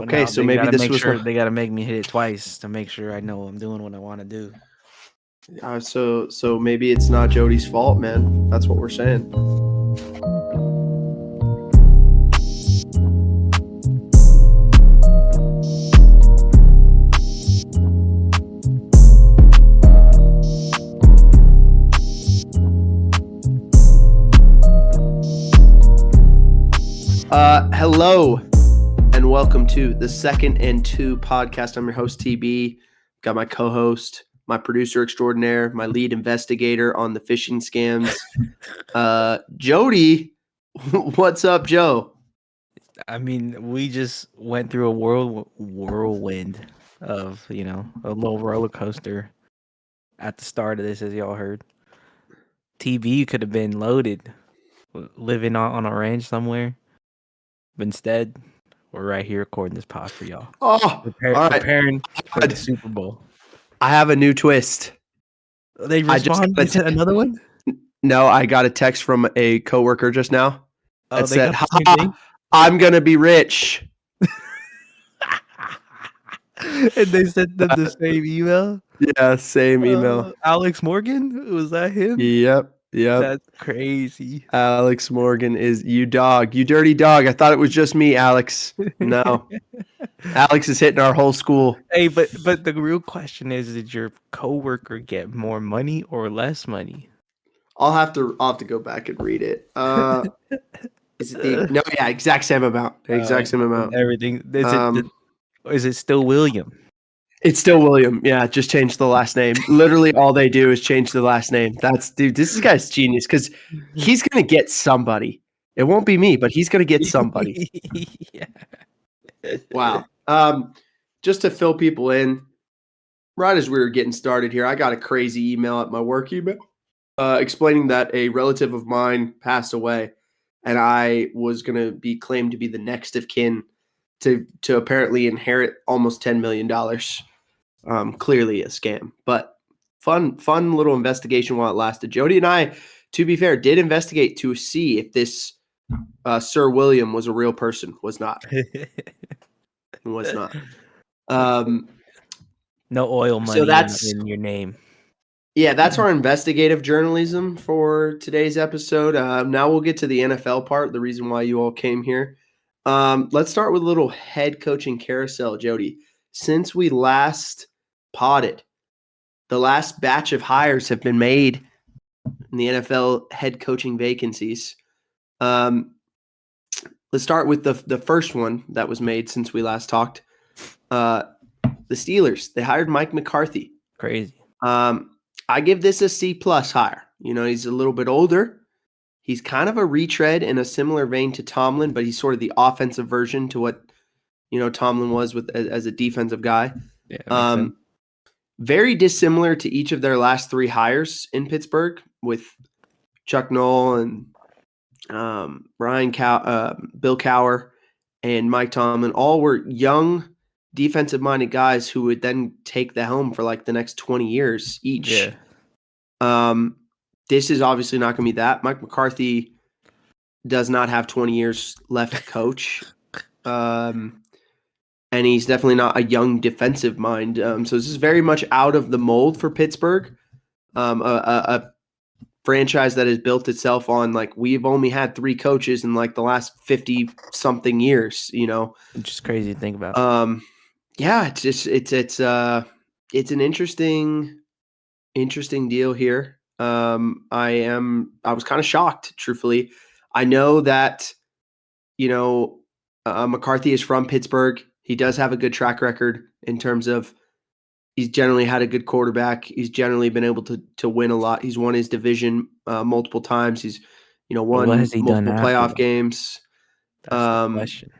Okay, now so they maybe gotta this make was sure one. they gotta make me hit it twice to make sure I know I'm doing what I want to do. So maybe it's not Jody's fault, man. That's what we're saying. Hello, and welcome to the Second and Two podcast. I'm your host, TB. Got my co-host, my producer extraordinaire, my lead investigator on the phishing scams, Jody. What's up, Joe? I mean, we just went through a whirlwind of a little roller coaster at the start of this, as y'all heard. TV could have been loaded, living on a ranch somewhere, but instead, we're right here recording this pod for y'all. Oh, all right. Preparing for the Super Bowl. I have a new twist. They responded. They said another one. No, I got a text from a coworker just now that said, got the same thing? I'm gonna be rich. And they sent them the same email. Yeah, same email. Alex Morgan, was that him? Yep. That's crazy. Alex Morgan is you dirty dog. I thought it was just me, Alex. No, Alex is hitting our whole school. Hey, but the real question is, did your coworker get more money or less money? I'll have to go back and read it. Is it exact same amount. Same amount. Everything. Is it still William? It's still William. Yeah, just change the last name. Literally all they do is change the last name. This guy's genius because he's gonna get somebody. It won't be me, but he's gonna get somebody. Yeah. Wow. Just to fill people in, right as we were getting started here, I got a crazy email at my work email explaining that a relative of mine passed away, and I was gonna be claimed to be the next of kin to apparently inherit almost $10 million. Clearly a scam, but fun little investigation while it lasted. Jody and I, to be fair, did investigate to see if this Sir William was a real person. Was not. Was not. No oil money in your name. Yeah, that's our investigative journalism for today's episode. Now we'll get to the NFL part, the reason why you all came here. Let's start with a little head coaching carousel, Jody. Since we last potted, the last batch of hires have been made in the NFL head coaching vacancies. Let's start with the first one that was made since we last talked. The Steelers, they hired Mike McCarthy. Crazy. I give this a C+ hire. He's a little bit older. He's kind of a retread in a similar vein to Tomlin, but he's sort of the offensive version to what Tomlin was as a defensive guy. Yeah, very dissimilar to each of their last three hires in Pittsburgh with Chuck Noll and Bill Cowher and Mike Tomlin. All were young, defensive-minded guys who would then take the helm for like the next 20 years each. Yeah. This is obviously not going to be that. Mike McCarthy does not have 20 years left to coach. And he's definitely not a young defensive mind. So this is very much out of the mold for Pittsburgh. A franchise that has built itself on we've only had three coaches in the last 50 something years, It's just crazy to think about. Yeah, it's an interesting deal here. I was kind of shocked, truthfully. I know that, McCarthy is from Pittsburgh. He does have a good track record in terms of he's generally had a good quarterback. He's generally been able to win a lot. He's won his division multiple times. He's, won multiple playoff games. That's the question.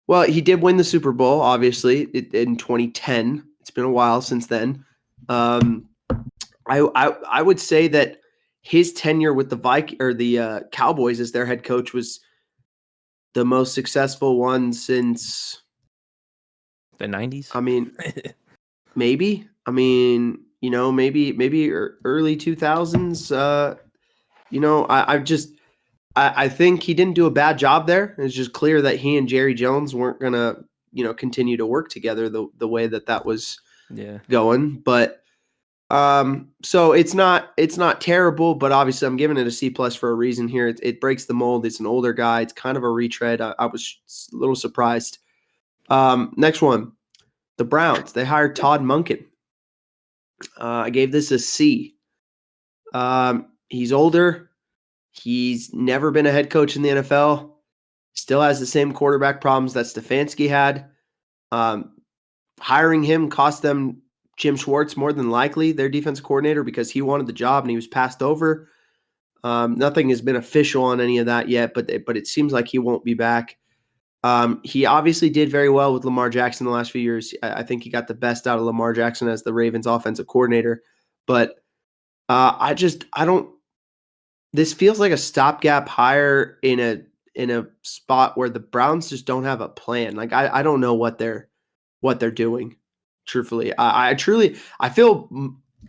Well, he did win the Super Bowl, obviously, in 2010. It's been a while since then. I would say that his tenure with the Cowboys as their head coach was the most successful one since the 90s. I mean, maybe. Maybe early 2000s. I think he didn't do a bad job there. It's just clear that he and Jerry Jones weren't gonna continue to work together the way that was Yeah. going. But so it's not terrible, but obviously I'm giving it a C+ for a reason here. It breaks the mold. It's an older guy. It's kind of a retread. I was a little surprised. Next one, the Browns. They hired Todd Monken. I gave this a C. He's older. He's never been a head coach in the NFL. Still has the same quarterback problems that Stefanski had. Hiring him cost them Jim Schwartz more than likely, their defensive coordinator, because he wanted the job and he was passed over. Nothing has been official on any of that yet, but it seems like he won't be back. He obviously did very well with Lamar Jackson the last few years. I think he got the best out of Lamar Jackson as the Ravens offensive coordinator. But I don't. This feels like a stopgap hire in a spot where the Browns just don't have a plan. Like I don't know what they're doing. Truthfully, I feel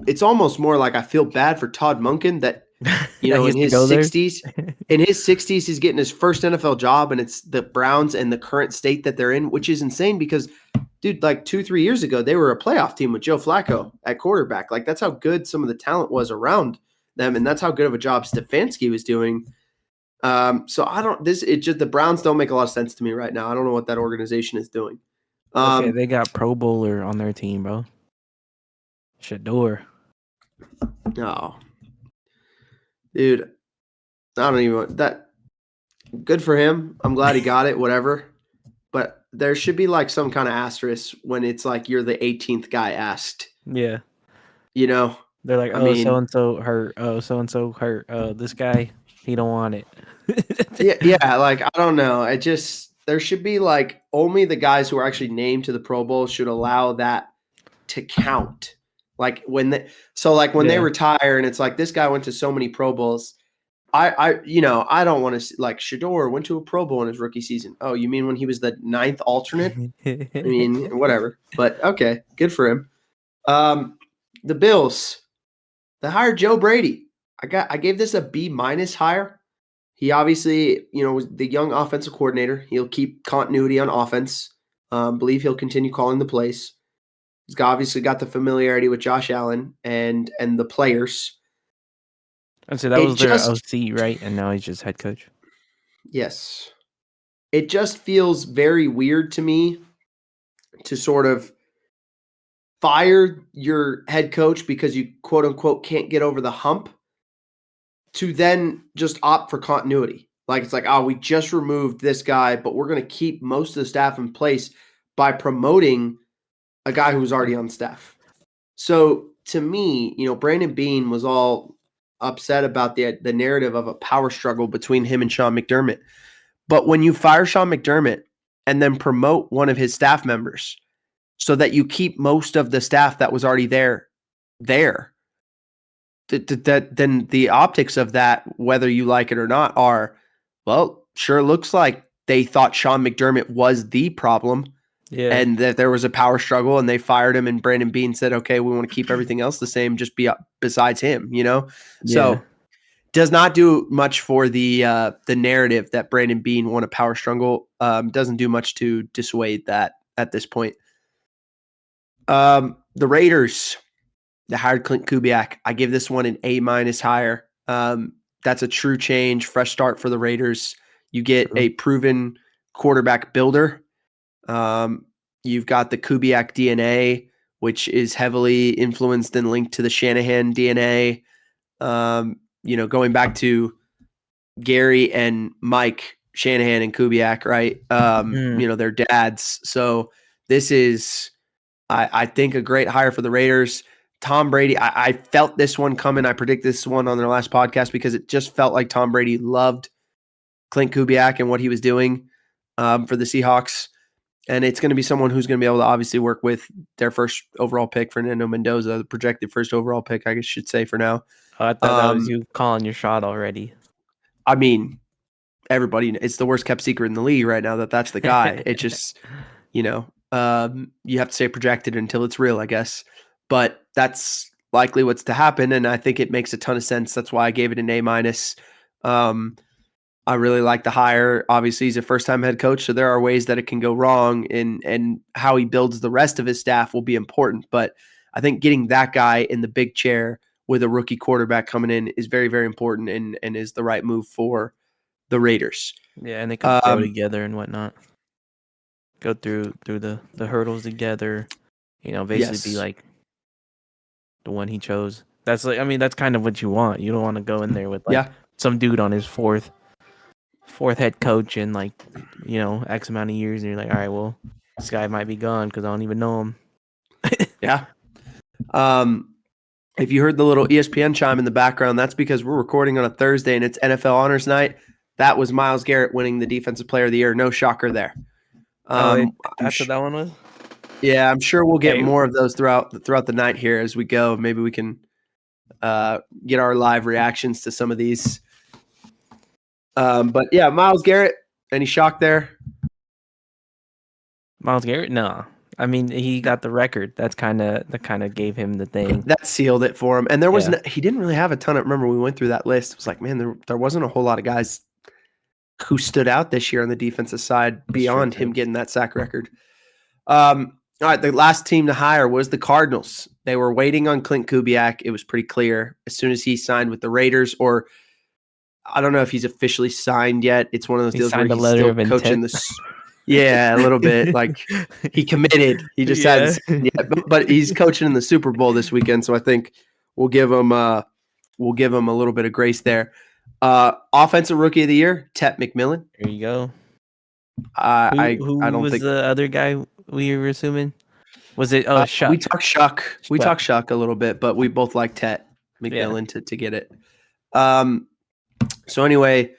it's almost more like I feel bad for Todd Monken that That he in has to his go there? 60s. In his 60s, he's getting his first NFL job, and it's the Browns and the current state that they're in, which is insane because, dude, like 2-3 years ago, they were a playoff team with Joe Flacco at quarterback. Like that's how good some of the talent was around them, and that's how good of a job Stefanski was doing. So the Browns don't make a lot of sense to me right now. I don't know what that organization is doing. Okay, they got Pro Bowler on their team, bro. Shador. No, dude, I don't even want that. Good for him. I'm glad he got it. Whatever. But there should be like some kind of asterisk when it's like you're the 18th guy asked. Yeah. They're like, I oh, so mean, and so hurt. Oh, so and so hurt. This guy, he don't want it. yeah, like I don't know. There should be like only the guys who are actually named to the Pro Bowl should allow that to count. Like when they Yeah. retire and it's like this guy went to so many Pro Bowls. I don't want to like Shador went to a Pro Bowl in his rookie season. Oh, you mean when he was the 9th alternate? I mean, whatever. But okay, good for him. The Bills, they hired Joe Brady. I gave this a B- hire. He obviously, was the young offensive coordinator. He'll keep continuity on offense. Believe he'll continue calling the plays. He's obviously got the familiarity with Josh Allen and the players. And so that It was their just OC, right? And now he's just head coach. Yes. It just feels very weird to me to sort of fire your head coach because you quote unquote can't get over the hump to then just opt for continuity. Like it's like, oh, we just removed this guy, but we're going to keep most of the staff in place by promoting a guy who was already on staff. So to me, Brandon Beane was all upset about the narrative of a power struggle between him and Sean McDermott. But when you fire Sean McDermott and then promote one of his staff members so that you keep most of the staff that was already there, then the optics of that, whether you like it or not, are, well, sure looks like they thought Sean McDermott was the problem. Yeah. And that there was a power struggle and they fired him and Brandon Beane said, okay, we want to keep everything else the same, just be besides him, Yeah. So does not do much for the narrative that Brandon Beane won a power struggle. Doesn't do much to dissuade that at this point. The Raiders, they hired Clint Kubiak. I give this one an A- higher. That's a true change, fresh start for the Raiders. You get True. a proven quarterback builder. You've got the Kubiak DNA, which is heavily influenced and linked to the Shanahan DNA. Going back to Gary and Mike Shanahan and Kubiak, right? Their dads. So this is, I think, a great hire for the Raiders. Tom Brady, I felt this one coming. I predicted this one on their last podcast because it just felt like Tom Brady loved Clint Kubiak and what he was doing for the Seahawks. And it's going to be someone who's going to be able to obviously work with their first overall pick, Fernando Mendoza, the projected first overall pick, I guess should say for now. Oh, I thought that was you calling your shot already. I mean, everybody, it's the worst kept secret in the league right now that's the guy. It just, you have to say projected until it's real, I guess. But that's likely what's to happen. And I think it makes a ton of sense. That's why I gave it an A-. I really like the hire. Obviously, he's a first-time head coach, so there are ways that it can go wrong, and how he builds the rest of his staff will be important. But I think getting that guy in the big chair with a rookie quarterback coming in is very, very important, and is the right move for the Raiders. Yeah, and they could grow together and whatnot. Go through the hurdles together. Basically be Yes. like the one he chose. That's that's kind of what you want. You don't want to go in there with like Yeah. some dude on his fourth head coach in like X amount of years, and you're like, all right, well, this guy might be gone because I don't even know him. Yeah. If you heard the little ESPN chime in the background, that's because we're recording on a Thursday and it's NFL Honors Night. That was Myles Garrett winning the Defensive Player of the Year. No shocker there. That's what that one was. Yeah, I'm sure we'll get Hey. more of those throughout the night here as we go. Maybe we can get our live reactions to some of these. But yeah, Myles Garrett, any shock there? Myles Garrett? No. I mean, he got the record. That kind of gave him the thing. That sealed it for him. And there wasn't. He didn't really have a ton of. Remember, we went through that list. It was like, man, there wasn't a whole lot of guys who stood out this year on the defensive side beyond him getting that sack record. All right, the last team to hire was the Cardinals. They were waiting on Clint Kubiak. It was pretty clear as soon as he signed with the Raiders, or I don't know if he's officially signed yet. It's one of those deals where he's still coaching this. Yeah, a little bit. Like he committed. He just hasn't signed yet, but he's coaching in the Super Bowl this weekend, so I think we'll give him a little bit of grace there. Offensive Rookie of the Year, Tet McMillan. There you go. I don't was think the other guy we were assuming? Was it Shuck? We talked Shuck. We talked Shuck a little bit, but we both like Tet McMillan to get it. So anyway,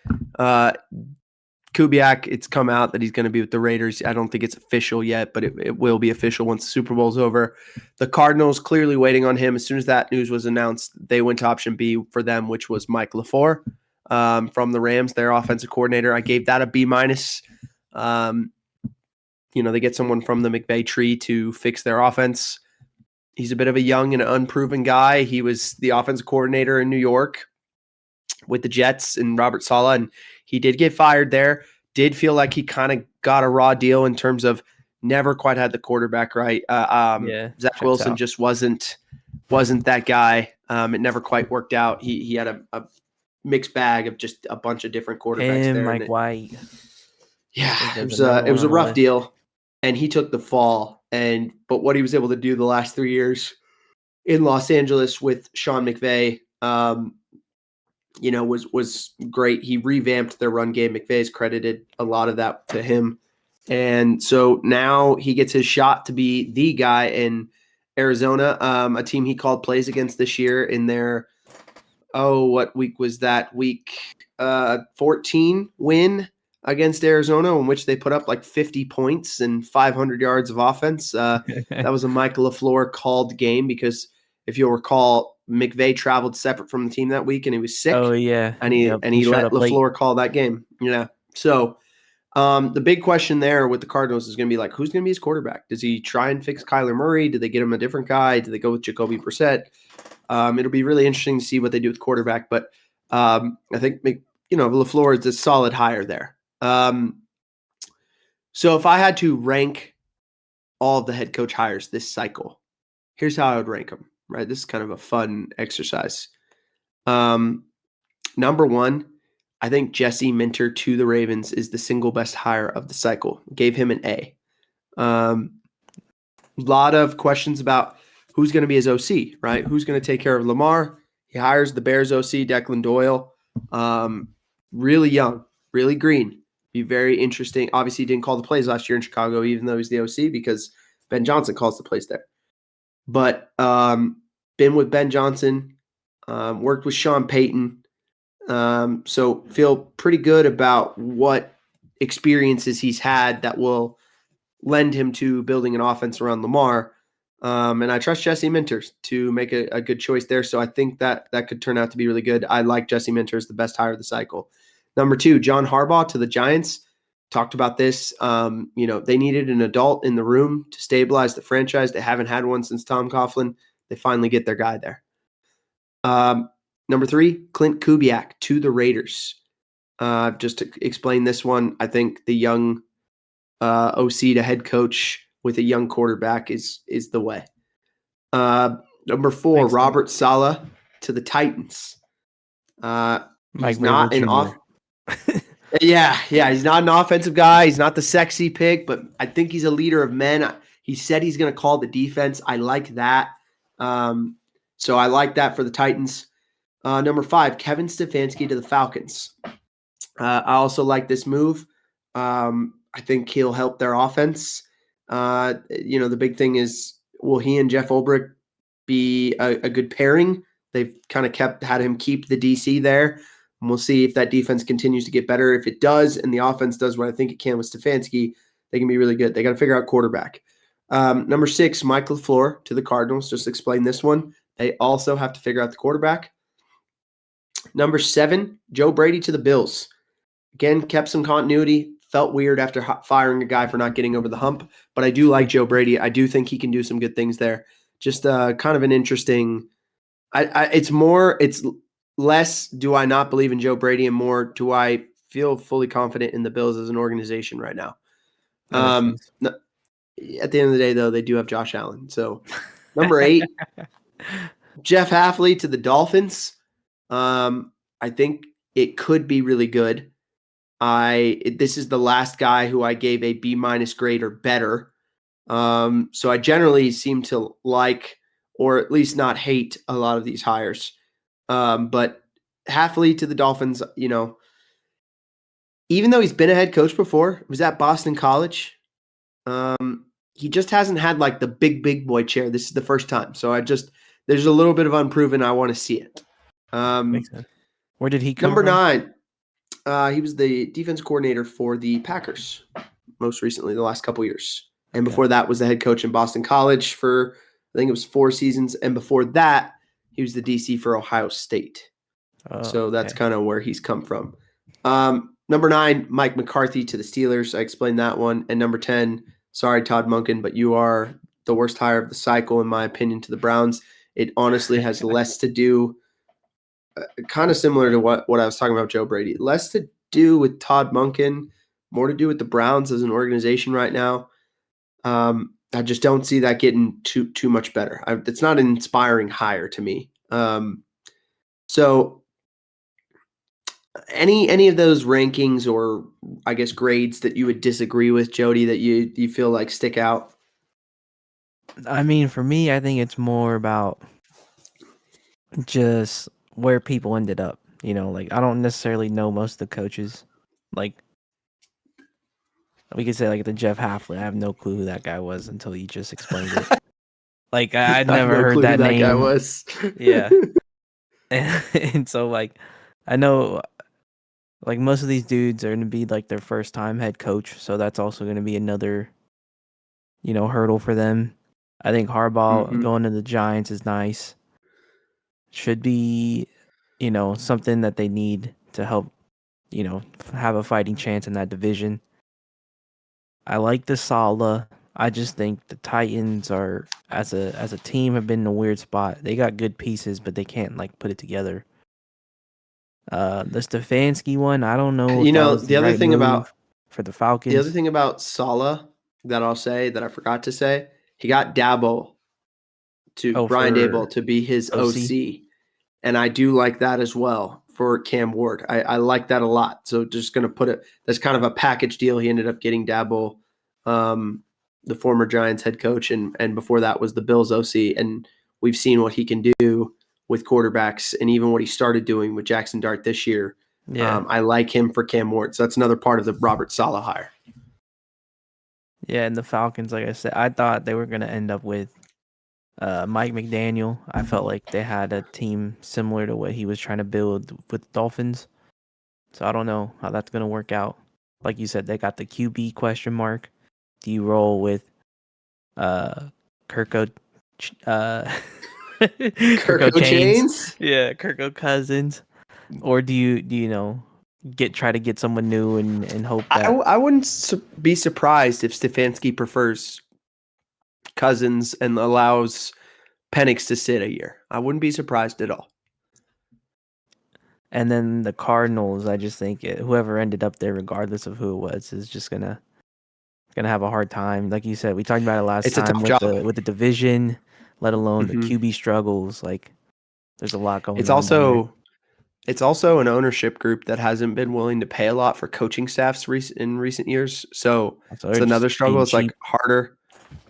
Kubiak, it's come out that he's going to be with the Raiders. I don't think it's official yet, but it will be official once the Super Bowl's over. The Cardinals clearly waiting on him. As soon as that news was announced, they went to option B for them, which was Mike LaFleur from the Rams, their offensive coordinator. I gave that a B-. They get someone from the McVay tree to fix their offense. He's a bit of a young and unproven guy. He was the offensive coordinator in New York with the Jets and Robert Saleh, and he did get fired there. Did feel like he kind of got a raw deal in terms of never quite had the quarterback right. Zach Wilson just wasn't that guy. It never quite worked out. He had a mixed bag of just a bunch of different quarterbacks there. Mike White. Yeah, it was a rough deal, and he took the fall. But what he was able to do the last 3 years in Los Angeles with Sean McVay, was great. He revamped their run game. McVay's credited a lot of that to him. And so now he gets his shot to be the guy in Arizona, a team he called plays against this year in their, what week was that? Week 14 win against Arizona, in which they put up like 50 points and 500 yards of offense. That was a Michael LaFleur called game because if you'll recall, McVay traveled separate from the team that week and he was sick. Oh, yeah. And he let LaFleur call that game. Yeah. So the big question there with the Cardinals is going to be like, who's going to be his quarterback? Does he try and fix Kyler Murray? Do they get him a different guy? Do they go with Jacoby Brissett? It'll be really interesting to see what they do with quarterback. But I think, LaFleur is a solid hire there. So if I had to rank all of the head coach hires this cycle, here's how I would rank them, right? This is kind of a fun exercise. Number one, I think Jesse Minter to the Ravens is the single best hire of the cycle. Gave him an A. Lot of questions about who's going to be his OC, right? Who's going to take care of Lamar? He hires the Bears OC, Declan Doyle. Really young, really green. Be very interesting. Obviously, he didn't call the plays last year in Chicago, even though he's the OC, because Ben Johnson calls the plays there. But been with Ben Johnson, worked with Sean Payton. So feel pretty good about what experiences he's had that will lend him to building an offense around Lamar. And I trust Jesse Minter to make a good choice there. So I think that could turn out to be really good. I like Jesse Minter as the best hire of the cycle. Number two, John Harbaugh to the Giants. Talked about this. They needed an adult in the room to stabilize the franchise. They haven't had one since Tom Coughlin. They finally get their guy there. Number three, Clint Kubiak to the Raiders. Just to explain this one, I think the young OC to head coach with a young quarterback is the way. Number 4, Makes sense. Robert Saleh to the Titans. Mike He's Vrabel not an Jr. Yeah, he's not an offensive guy. He's not the sexy pick, but I think he's a leader of men. He said he's going to call the defense. I like that. So I like that for the Titans. Number 5, Kevin Stefanski to the Falcons. I also like this move. I think he'll help their offense. The big thing is, will he and Jeff Ulbrich be a good pairing? They've kind of had him keep the DC there. And we'll see if that defense continues to get better. If it does, and the offense does what I think it can with Stefanski, they can be really good. They got to figure out quarterback. Number 6, Mike LaFleur to the Cardinals. Just explain this one. They also have to figure out the quarterback. Number 7, Joe Brady to the Bills. Again, kept some continuity. Felt weird after firing a guy for not getting over the hump. But I do like Joe Brady. I do think he can do some good things there. Just kind of an interesting – it's less do I not believe in Joe Brady and more do I feel fully confident in the Bills as an organization right now. That makes sense. At the end of the day, though, they do have Josh Allen. So, number 8, Jeff Hafley to the Dolphins. I think it could be really good. This is the last guy who I gave a B- grade or better. So I generally seem to like, or at least not hate, a lot of these hires. But Hafley to the Dolphins, even though he's been a head coach before, was at Boston College. He just hasn't had like the big boy chair. This is the first time. So there's a little bit of unproven. I want to see it. Makes sense. Where did he come Number from? 9, he was the defense coordinator for the Packers most recently, the last couple years. And before that was the head coach in Boston College for, I think it was 4 seasons. And before that, he was the DC for Ohio State. So that's kind of where he's come from. Number 9, Mike McCarthy to the Steelers. I explained that one. And number 10, sorry, Todd Monken, but you are the worst hire of the cycle, in my opinion, to the Browns. It honestly has less to do, kind of similar to what I was talking about Joe Brady, less to do with Todd Monken, more to do with the Browns as an organization right now. I just don't see that getting too much better. It's not an inspiring hire to me. So any of those rankings or I guess grades that you would disagree with, Jody, that you feel like stick out? I mean, for me, I think it's more about just where people ended up. Like I don't necessarily know most of the coaches. Like we could say like the Jeff Hafley. I have no clue who that guy was until you just explained it. Like I'd I have never no heard clue who that that guy name. was. Yeah. And so like I know like most of these dudes are going to be like their first time head coach, so that's also going to be another hurdle for them. I think Harbaugh Mm-hmm. going to the Giants is nice. Should be something that they need to help have a fighting chance in that division. I like the Sala. I just think the Titans are as a team have been in a weird spot. They got good pieces, but they can't like put it together. The Stefanski one, I don't know if that was the right move for the The other Falcons. thing about Sala that I'll say that I forgot to say, he got Dabo to Oh, Brian Dable for to be his OC. OC. And I do like that as well for Cam Ward. I like that a lot. So just going to put it, that's kind of a package deal. He ended up getting Dabo, the former Giants head coach, and before that was the Bills OC. And we've seen what he can do with quarterbacks and even what he started doing with Jackson Dart this year. Yeah. I like him for Cam Ward. So that's another part of the Robert Saleh hire. Yeah, and the Falcons, like I said, I thought they were going to end up with Mike McDaniel. I felt like they had a team similar to what he was trying to build with Dolphins. So I don't know how that's going to work out. Like you said, they got the QB question mark. Do you roll with Kirko Kirko Kirko Chains? Chains? Yeah, Kirko Cousins. Or do you try to get someone new and hope that I wouldn't be surprised if Stefanski prefers Cousins and allows Penix to sit a year. I wouldn't be surprised at all. And then the Cardinals, I just think whoever ended up there, regardless of who it was, is just gonna have a hard time. Like you said, we talked about it last It's a time tough with job. the division, let alone the Mhm. QB struggles. Like there's a lot going It's on down there. also it's also an ownership group that hasn't been willing to pay a lot for coaching staffs in recent years. So So it's they're just another struggle. being It's like cheap.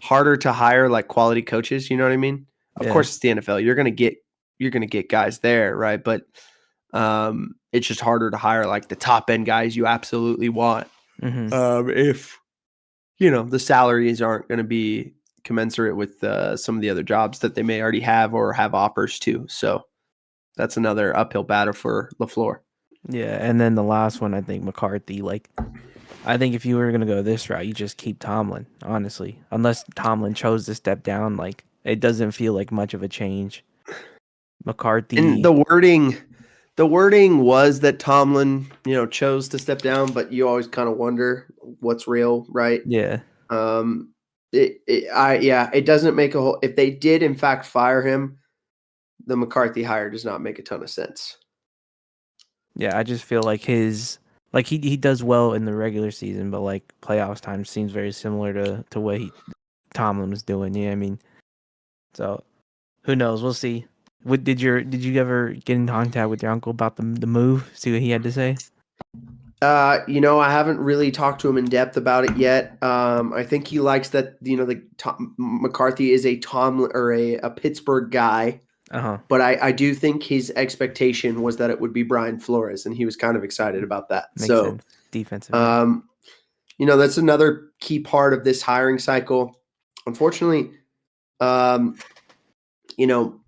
harder to hire like quality coaches. You know what I mean? Of Yeah. course, it's the NFL. You're gonna get guys there, right? But it's just harder to hire like the top end guys you absolutely want. Mm-hmm. If the salaries aren't going to be commensurate with some of the other jobs that they may already have or have offers to. So that's another uphill battle for LaFleur. Yeah. And then the last one, I think McCarthy. Like I think if you were gonna go this route, you just keep Tomlin. Honestly, unless Tomlin chose to step down, like it doesn't feel like much of a change. And McCarthy. the wording was that Tomlin, chose to step down, but you always kind of wonder what's real, right? Yeah. Um, it doesn't make a whole. If they did in fact fire him, the McCarthy hire does not make a ton of sense. Yeah, I just feel like he does well in the regular season, but like playoffs time seems very similar to what Tomlin was doing. Yeah, I mean, so who knows? We'll see. What did you ever get in contact with your uncle about the move? See what he had to say. I haven't really talked to him in depth about it yet. I think he likes that. McCarthy is a Tom or a Pittsburgh guy, Uh-huh. but I do think his expectation was that it would be Brian Flores, and he was kind of excited about that. Makes So, sense. Defensive guy. um, that's another key part of this hiring cycle. Unfortunately, um, you know,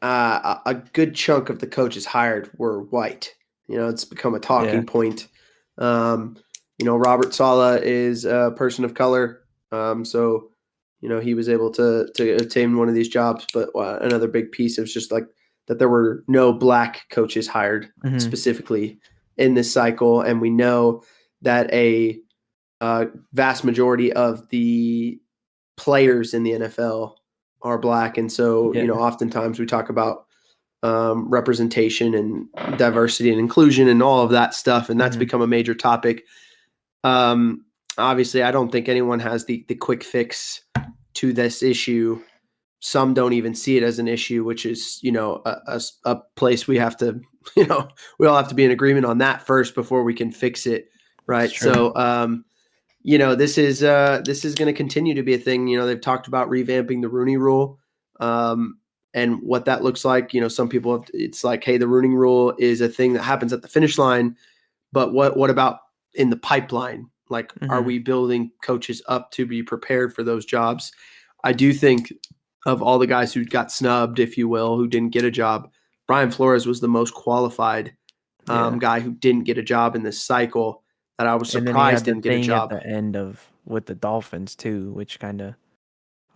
a good chunk of the coaches hired were white. It's become a Yeah. talking point. Robert Sala is a person of color, so he was able to obtain one of these jobs. But another big piece is just like that there were no black coaches hired Mm-hmm. specifically in this cycle, and we know that a vast majority of the players in the NFL are black, and so Yeah. oftentimes we talk about representation and diversity and inclusion and all of that stuff, and that's Mm-hmm. become a major topic. Um, Obviously, I don't think anyone has the quick fix to this issue. Some don't even see it as an issue, which is a place we have to we all have to be in agreement on that first before we can fix it, It's right? true. So this is going to continue to be a thing. They've talked about revamping the Rooney Rule, and what that looks like. Some people it's like, hey, the Rooney Rule is a thing that happens at the finish line, but what about in the pipeline? Like, are Mm-hmm. we building coaches up to be prepared for those jobs? I do think of all the guys who got snubbed, if you will, who didn't get a job, Brian Flores was the most qualified Yeah. guy who didn't get a job in this cycle that I was And then he surprised had the didn't get a thing at job. the end of with the Dolphins too, which kind of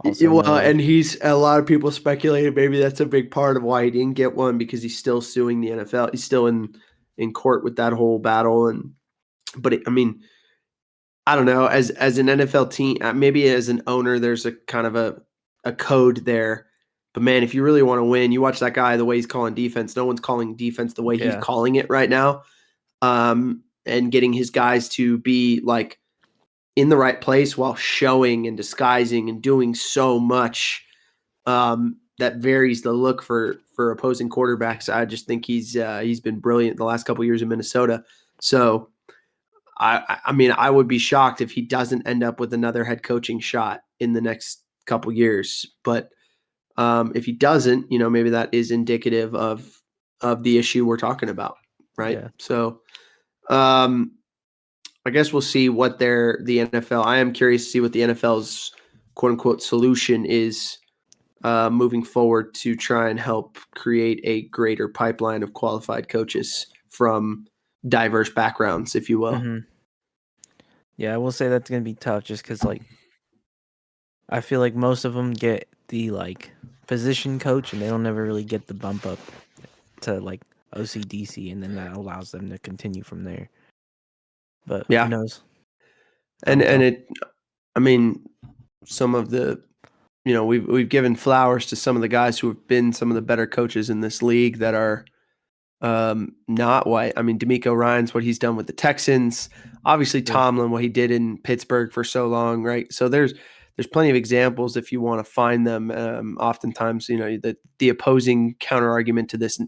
also Well, another. and he's a lot of people speculated maybe that's a big part of why he didn't get one because he's still suing the NFL. He's still in court with that whole battle, I mean, I don't know. As an NFL team, maybe as an owner, there's a kind of a code there. But man, if you really want to win, you watch that guy the way he's calling defense. No one's calling defense the way he's Yeah. calling it right now, and getting his guys to be like in the right place while showing and disguising and doing so much that varies the look for opposing quarterbacks. I just think he's been brilliant the last couple of years in Minnesota. So I mean, I would be shocked if he doesn't end up with another head coaching shot in the next couple years. But if he doesn't, maybe that is indicative of the issue we're talking about, right? Yeah. So I guess we'll see what the NFL. I am curious to see what the NFL's quote unquote solution is moving forward to try and help create a greater pipeline of qualified coaches from diverse backgrounds, if you will. Mm-hmm. Yeah, I will say that's gonna be tough just because like I feel like most of them get the like position coach and they don't ever really get the bump up to like OCDC, and then that allows them to continue from there. But who Yeah, knows? Time and will tell. I mean, some of the we've given flowers to some of the guys who have been some of the better coaches in this league that are not what I mean. D'Amico Ryans, what he's done with the Texans. Obviously, Yeah. Tomlin, what he did in Pittsburgh for so long, right? So there's plenty of examples if you want to find them. Oftentimes, the opposing counter argument to this,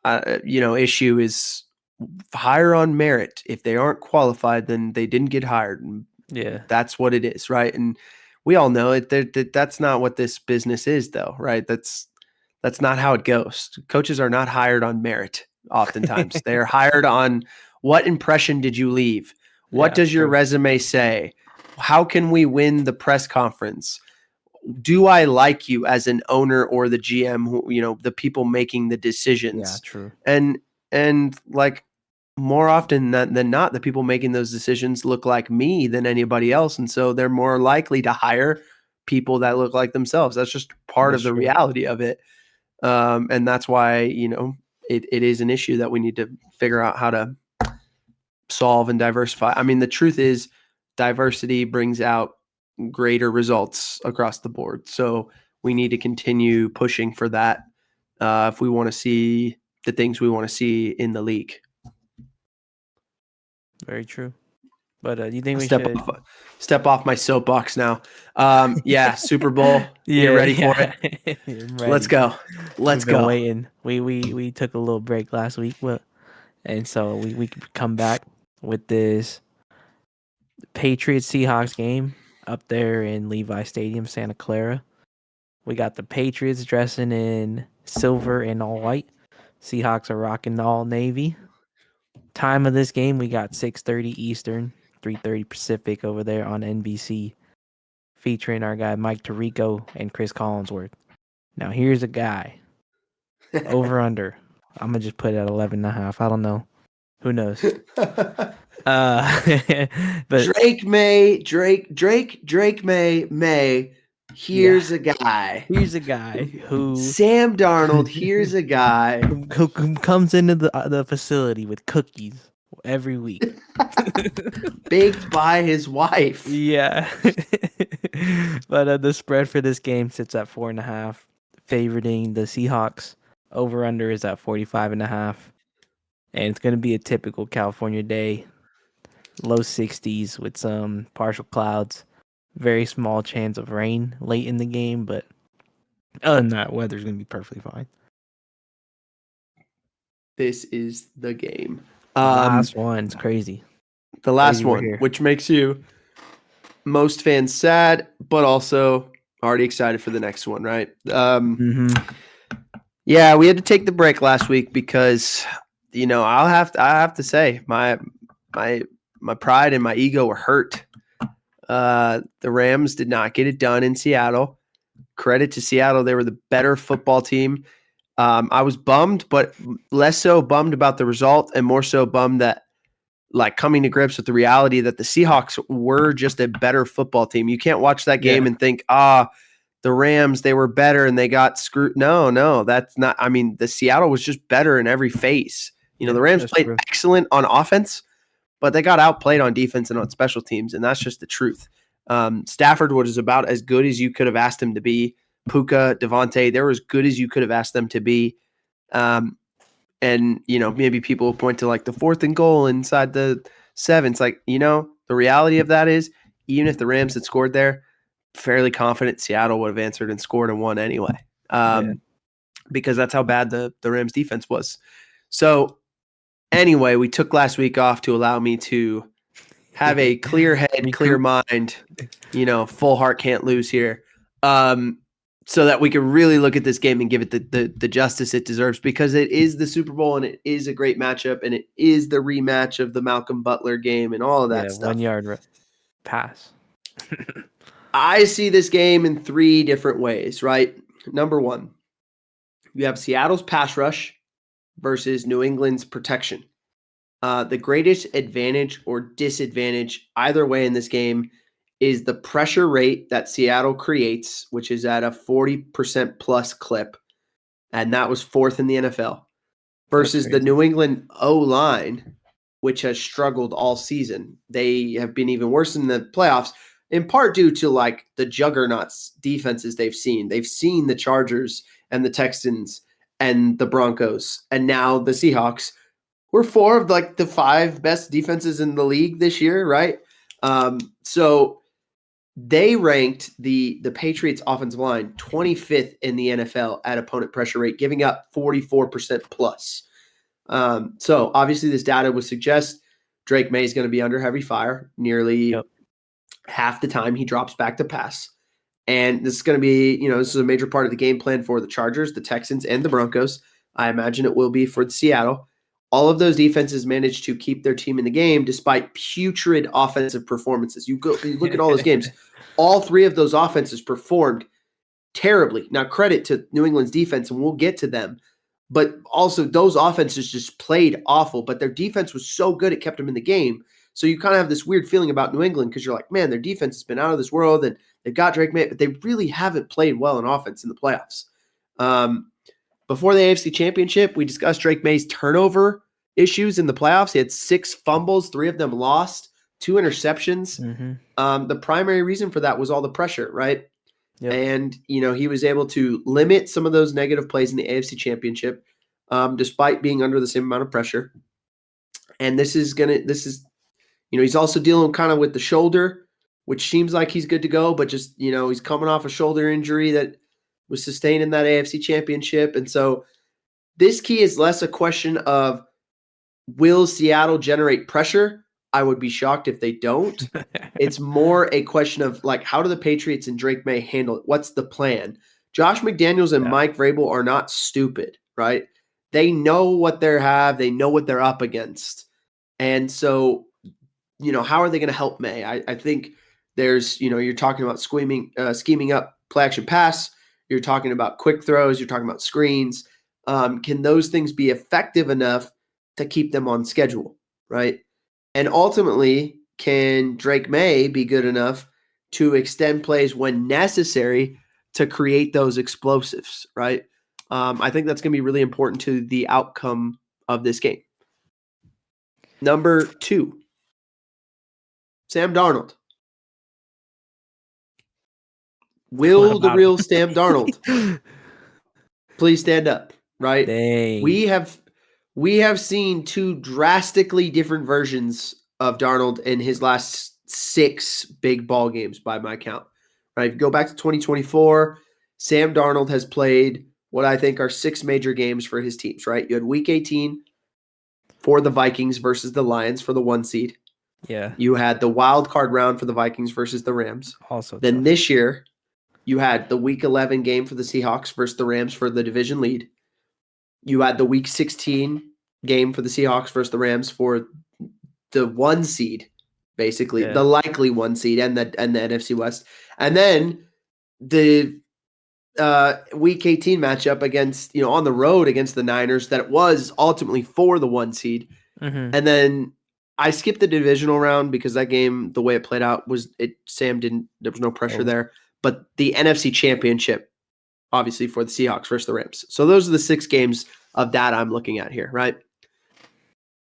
issue is hire on merit. If they aren't qualified, then they didn't get hired. And Yeah. that's what it is, right? And we all know it. That's not what this business is, though, right? That's not how it goes. Coaches are not hired on merit. Oftentimes, they are hired on what impression did you leave? What Yeah, does your true. resume say? How can we win the press conference? Do I like you as an owner or the GM? Who, the people making the Yeah, decisions, true. and like more often than not, the people making those decisions look like me than anybody else, and so they're more likely to hire people that look like themselves. That's just part That's of the true. reality of it. And that's why, it is an issue that we need to figure out how to solve and diversify. I mean, the truth is diversity brings out greater results across the board. So we need to continue pushing for that if we want to see the things we want to see in the league. Very true. But you think we Step should? step off my soapbox now. Yeah, Super Bowl. You Yeah, ready for it? I'm Let's ready. go. Let's We've been go. waiting. We took a little break last week, and so we could come back with this Patriots Seahawks game up there in Levi Stadium, Santa Clara. We got the Patriots dressing in silver and all white. Seahawks are rocking all navy. Time of this game, we got 6:30 Eastern, 3:30 Pacific over there on NBC, featuring our guy Mike Tirico and Chris Collinsworth. Now here's a guy over under. I'm gonna just put it at 11.5. I don't know. Who knows? But Drake May. Here's a guy. here's a guy who Sam Darnold. Here's a guy. who comes into the facility with cookies every week. Baked by his wife. Yeah. But the spread for this game sits at 4.5, favoriting the Seahawks. Over under is at 45.5. And it's going to be a typical California day. Low 60s with some partial clouds. Very small chance of rain late in the game, but other than that, weather's going to be perfectly fine. This is the game. The last one's crazy. The last Crazy we're one, here. which makes you most fans sad, but also already excited for the next one, right? Yeah, we had to take the break last week because, I have to say my pride and my ego were hurt. The Rams did not get it done in Seattle. Credit to Seattle. They were the better football team. I was bummed, but less so bummed about the result and more so bummed that, like, coming to grips with the reality that the Seahawks were just a better football team. You can't watch that game and think, the Rams, they were better and they got screwed. No, that's not. I mean, the Seattle was just better in every phase. The Rams played excellent on offense, but they got outplayed on defense and on special teams, and that's just the truth. Stafford was about as good as you could have asked him to be. Puka, Devontae, they were as good as you could have asked them to be. And, maybe people will point to like the 4th and goal inside the 7. It's like, the reality of that is, even if the Rams had scored there, fairly confident Seattle would have answered and scored and won anyway. Because that's how bad the Rams defense was. So anyway, we took last week off to allow me to have a clear head, clear mind, full heart, can't lose here. So that we can really look at this game and give it the justice it deserves, because it is the Super Bowl and it is a great matchup and it is the rematch of the Malcolm Butler game and all of that stuff. 1 yard pass. I see this game in 3 different ways, right? Number one, you have Seattle's pass rush versus New England's protection. The greatest advantage or disadvantage either way in this game is the pressure rate that Seattle creates, which is at a 40% plus clip. And that was 4th in the NFL. Versus the New England O-line, which has struggled all season. They have been even worse in the playoffs, in part due to like the juggernauts defenses they've seen. They've seen the Chargers and the Texans and the Broncos, and now the Seahawks. We're 4 of like the 5 best defenses in the league this year, right? So they ranked the Patriots offensive line 25th in the NFL at opponent pressure rate, giving up 44% plus. So obviously this data would suggest Drake May is going to be under heavy fire nearly half the time he drops back to pass. And this is going to be, this is a major part of the game plan for the Chargers, the Texans, and the Broncos. I imagine it will be for Seattle. All of those defenses managed to keep their team in the game despite putrid offensive performances. You look at all those games. All 3 of those offenses performed terribly. Now, credit to New England's defense, and we'll get to them. But also, those offenses just played awful. But their defense was so good, it kept them in the game. So you kind of have this weird feeling about New England because you're like, man, their defense has been out of this world, and they've got Drake May, but they really haven't played well in offense in the playoffs. Before the AFC Championship, we discussed Drake May's turnover issues in the playoffs. He had 6 fumbles, 3 of them lost, 2 interceptions. Mm-hmm. The primary reason for that was all the pressure, right? Yep. And, he was able to limit some of those negative plays in the AFC Championship, despite being under the same amount of pressure. And he's also dealing kind of with the shoulder, which seems like he's good to go, but just, he's coming off a shoulder injury that was sustained in that AFC Championship. And so this key is less a question of will Seattle generate pressure? I would be shocked if they don't. It's more a question of like, how do the Patriots and Drake May handle it? What's the plan? Josh McDaniels and Mike Vrabel are not stupid, right? They know what they have. They know what they're up against. And so, how are they going to help May? I think there's, you're talking about scheming up play action pass. You're talking about quick throws. You're talking about screens. Can those things be effective enough to keep them on schedule, right? And ultimately, can Drake May be good enough to extend plays when necessary to create those explosives, right? I think that's going to be really important to the outcome of this game. Number 2, Sam Darnold. Will the real Sam Darnold please stand up, right? Dang. We have seen 2 drastically different versions of Darnold in his last 6 big ball games by my count. Right? If you go back to 2024, Sam Darnold has played what I think are 6 major games for his teams, right? You had week 18 for the Vikings versus the Lions for the 1 seed. Yeah. You had the wild card round for the Vikings versus the Rams. Also then tough. This year, you had the week 11 game for the Seahawks versus the Rams for the division lead. You had the week 16 game for the Seahawks versus the Rams for the 1 seed, basically the likely 1 seed and the NFC West. And then the week 18 matchup against, on the road against the Niners that was ultimately for the 1 seed. Mm-hmm. And then I skipped the divisional round because that game, the way it played out there was no pressure there. But the NFC Championship, obviously for the Seahawks versus the Rams. So those are the 6 games of data I'm looking at here, right?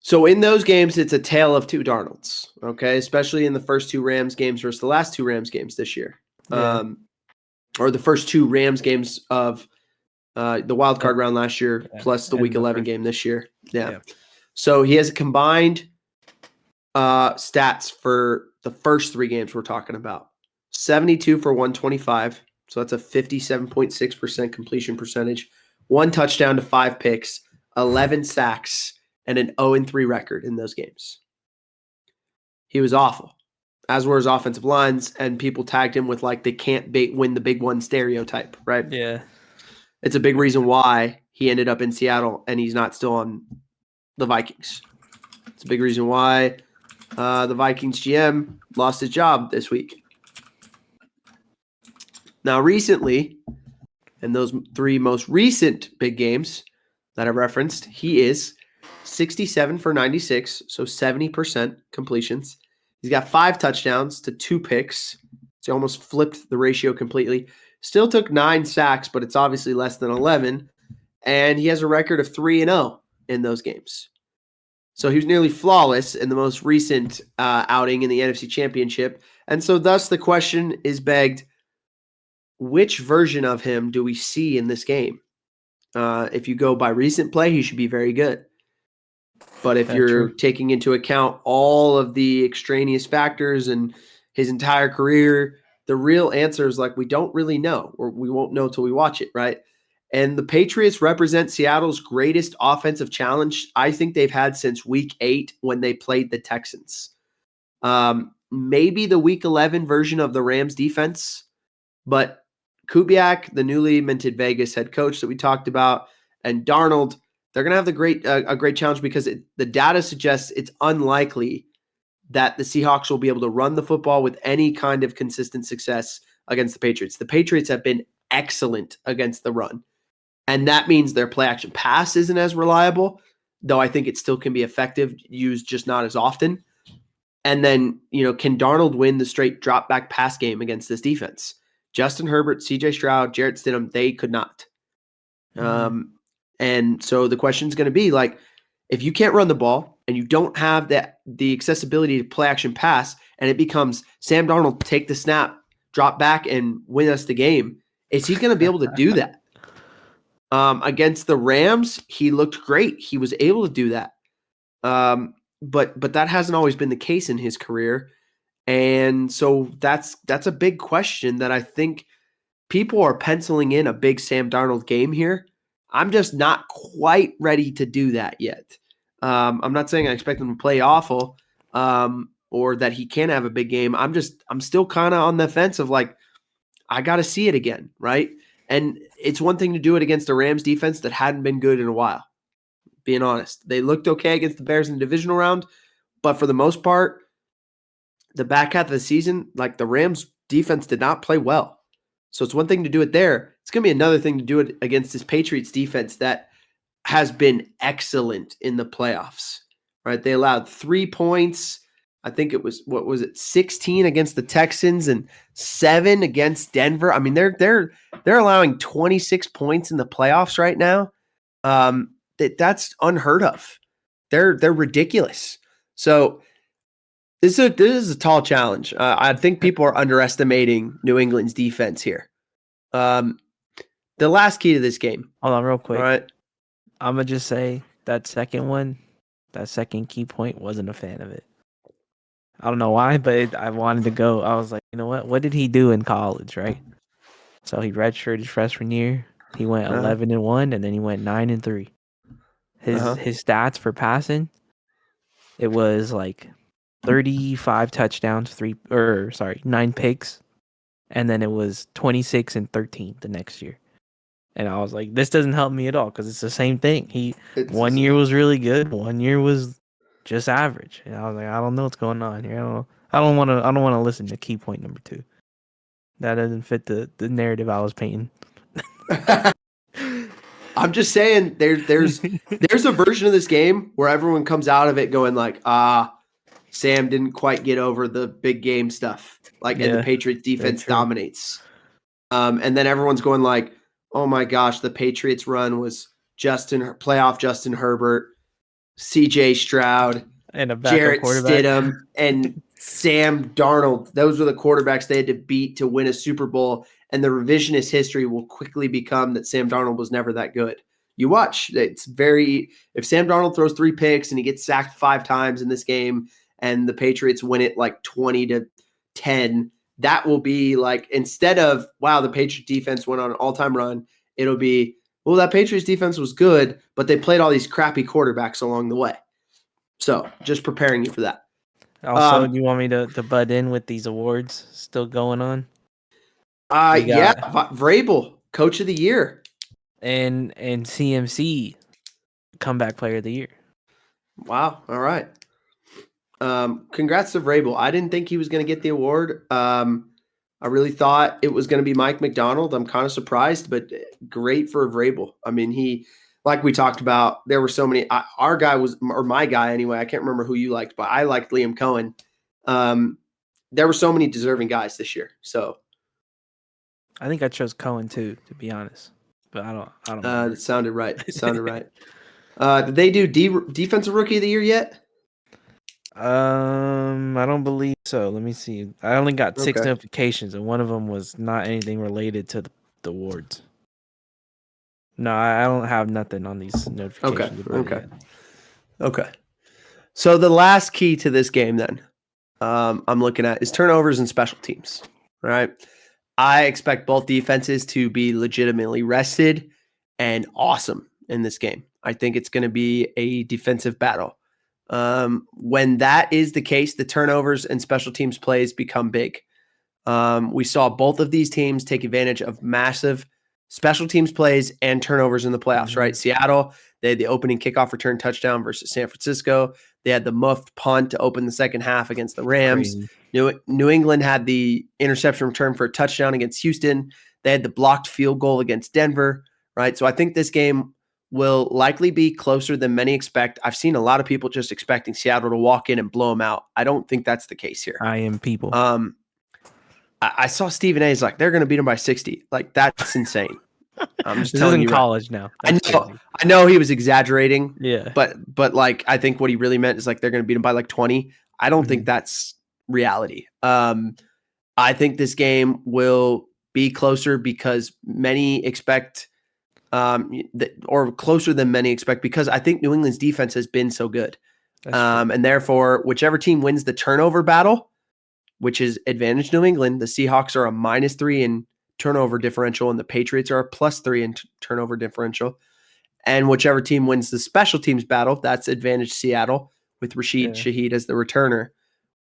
So in those games, it's a tale of 2 Darnolds, okay? Especially in the first 2 Rams games versus the last 2 Rams games this year. Yeah. Or the first 2 Rams games of the wild card round last year plus the week 11 game this year. Yeah. So he has a combined stats for the first 3 games we're talking about. 72 for 125. So that's a 57.6% completion percentage. 1 touchdown to 5 picks, 11 sacks, and an 0-3 record in those games. He was awful, as were his offensive lines, and people tagged him with like they can't win the big one stereotype, right? Yeah. It's a big reason why he ended up in Seattle and he's not still on the Vikings. It's a big reason why the Vikings GM lost his job this week. Now, recently, in those 3 most recent big games that I referenced, he is 67 for 96, so 70% completions. He's got 5 touchdowns to 2 picks. So he almost flipped the ratio completely. Still took 9 sacks, but it's obviously less than 11. And he has a record of 3-0 in those games. So he was nearly flawless in the most recent outing in the NFC Championship. And so thus the question is begged, which version of him do we see in this game? If you go by recent play, he should be very good. But if That's you're true. taking into account all of the extraneous factors and his entire career, the real answer is like we don't really know, or we won't know until we watch it, right? And the Patriots represent Seattle's greatest offensive challenge I think they've had since week 8 when they played the Texans. Maybe the week 11 version of the Rams defense, but Kubiak, the newly minted Vegas head coach that we talked about, and Darnold, they're going to have a great challenge because the data suggests it's unlikely that the Seahawks will be able to run the football with any kind of consistent success against the Patriots. The Patriots have been excellent against the run, and that means their play action pass isn't as reliable, though I think it still can be effective, used just not as often. And then, can Darnold win the straight drop back pass game against this defense? Justin Herbert, CJ Stroud, Jarrett Stidham, they could not. And so the question is going to be like, if you can't run the ball and you don't have the accessibility to play action pass, and it becomes Sam Darnold take the snap, drop back, and win us the game, is he going to be able to do that? Against the Rams, he looked great. He was able to do that. But that hasn't always been the case in his career. And so that's a big question that I think people are penciling in a big Sam Darnold game here. I'm just not quite ready to do that yet. I'm not saying I expect him to play awful or that he can have a big game. I'm still kind of on the fence of like, I got to see it again, right? And it's one thing to do it against a Rams defense that hadn't been good in a while. Being honest, they looked okay against the Bears in the divisional round, but for the most part, the back half of the season, like the Rams defense did not play well. So it's one thing to do it there. It's going to be another thing to do it against this Patriots defense that has been excellent in the playoffs, right? They allowed 3 points. I think it was, 16 against the Texans and 7 against Denver. I mean, they're allowing 26 points in the playoffs right now. That's unheard of. They're ridiculous. So this is a tall challenge. I think people are underestimating New England's defense here. The last key to this game. Hold on real quick. All right. I'm going to just say that second key point, wasn't a fan of it. I don't know why, but I wanted to go. I was like, you know what? What did he do in college, right? So he redshirted his freshman year. He went 11-1, and then he went 9-3. His stats for passing, it was like 35 touchdowns, 9 picks, and then it was 26-13 the next year. And I was like, this doesn't help me at all because it's the same thing. One year was really good, one year was just average. And I was like, I don't know what's going on here. I don't want to listen to key point number 2. That doesn't fit the narrative I was painting. I'm just saying there's a version of this game where everyone comes out of it going like, Sam didn't quite get over the big game stuff. And the Patriots defense dominates. And then everyone's going like, oh my gosh, the Patriots run was playoff Justin Herbert, CJ Stroud, and a Jarrett Stidham, and Sam Darnold. Those were the quarterbacks they had to beat to win a Super Bowl. And the revisionist history will quickly become that Sam Darnold was never that good. You watch, if Sam Darnold throws 3 picks and he gets sacked 5 times in this game and the Patriots win it like 20-10, that will be like, instead of, wow, the Patriots defense went on an all-time run, it'll be, well, that Patriots defense was good, but they played all these crappy quarterbacks along the way. So just preparing you for that. Also, do you want me to butt in with these awards still going on? Yeah, Vrabel, Coach of the Year. And CMC, Comeback Player of the Year. Wow. All right. Congrats to Vrabel. I didn't think he was going to get the award. I really thought it was going to be Mike McDonald. I'm kind of surprised, but great for Vrabel. I mean, he, like we talked about, there were so many. Our guy was, or my guy anyway, I can't remember who you liked, but I liked Liam Cohen. There were so many deserving guys this year. So I think I chose Cohen too, to be honest. But I don't know. It sounded right. Did they do defensive rookie of the year yet? I don't believe so. Let me see. I only got 6 notifications, and one of them was not anything related to the awards. No, I don't have nothing on these notifications about it yet. Okay. So the last key to this game then I'm looking at is turnovers and special teams. All right. I expect both defenses to be legitimately rested and awesome in this game. I think it's going to be a defensive battle. When that is the case, the turnovers and special teams plays become big. We saw both of these teams take advantage of massive special teams plays and turnovers in the playoffs, right? Seattle, they had the opening kickoff return touchdown versus San Francisco. They had the muffed punt to open the second half against the Rams. Crazy. New England had the interception return for a touchdown against Houston. They had the blocked field goal against Denver, right? So I think this game will likely be closer than many expect. I've seen a lot of people just expecting Seattle to walk in and blow them out. I don't think that's the case here. I am people. I saw Stephen A. is like, they're going to beat him by 60. Like, that's insane. I'm just This telling is in you. college now. That's crazy. I know he was exaggerating. Yeah. But like, I think what he really meant is like, they're going to beat him by like 20. I don't think that's reality. I think this game will be closer because many expect, or closer than many expect, because I think New England's defense has been so good. That's true. And therefore, whichever team wins the turnover battle, which is advantage New England, the Seahawks are a -3 in turnover differential, and the Patriots are a +3 in turnover differential. And whichever team wins the special teams battle, that's advantage Seattle with Rashid Shaheed as the returner,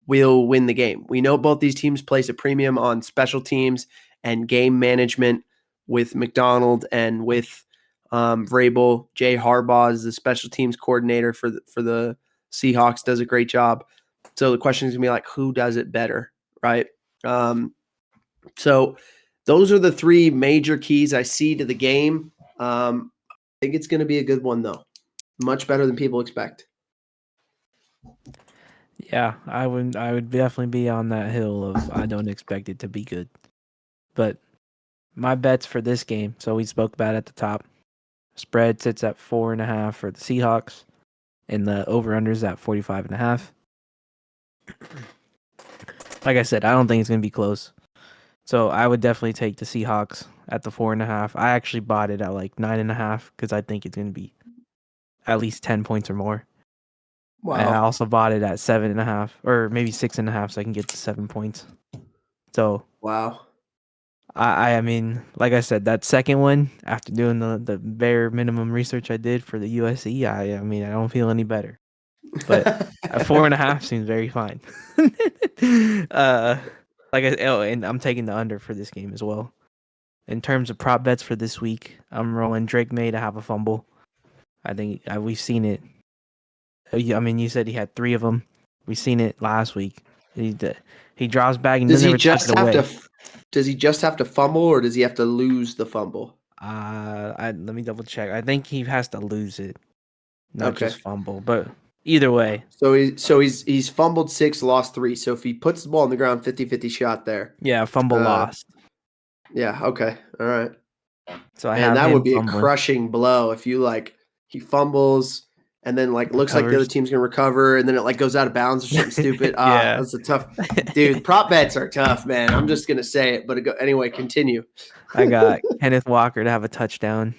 will win the game. We know both these teams place a premium on special teams and game management with McDonald and with Vrabel. Jay Harbaugh is the special teams coordinator for the Seahawks, does a great job. So the question is going to be like, who does it better, right? So those are the three major keys I see to the game. I think it's going to be a good one, though. Much better than people expect. Yeah, I would definitely be on that hill of I don't expect it to be good. But my bets for this game, so we spoke about at the top. Spread sits at 4.5 for the Seahawks, and the over-under is at 45.5. Like I said, I don't think it's going to be close. So I would definitely take the Seahawks at the 4.5. I actually bought it at like 9.5 because I think it's going to be at least 10 points or more. Wow. And I also bought it at 7.5 or maybe 6.5 so I can get to 7 points. So wow. I mean, like I said, that second one, after doing the bare minimum research I did for the USC, I mean, I don't feel any better. But at 4.5 seems very fine. And I'm taking the under for this game as well. In terms of prop bets for this week, I'm rolling Drake May to have a fumble. I think we've seen it. I mean, you said he had 3 of them. We've seen it last week. He drops back and does he never just tuck it away. Does he just have to fumble, or does he have to lose the fumble? Let me double check. I think he has to lose it, not just fumble. But either way. So he's fumbled 6, lost 3. So if he puts the ball on the ground, 50-50 shot there. Yeah, fumble lost. Yeah. Okay. All right. So that would be fumbling. a crushing blow if you he fumbles and then looks like the other team's gonna recover and then it goes out of bounds or something stupid. Yeah. That's a tough dude. Prop bets are tough, man. I'm just gonna say it, but anyway, continue. I got Kenneth Walker to have a touchdown.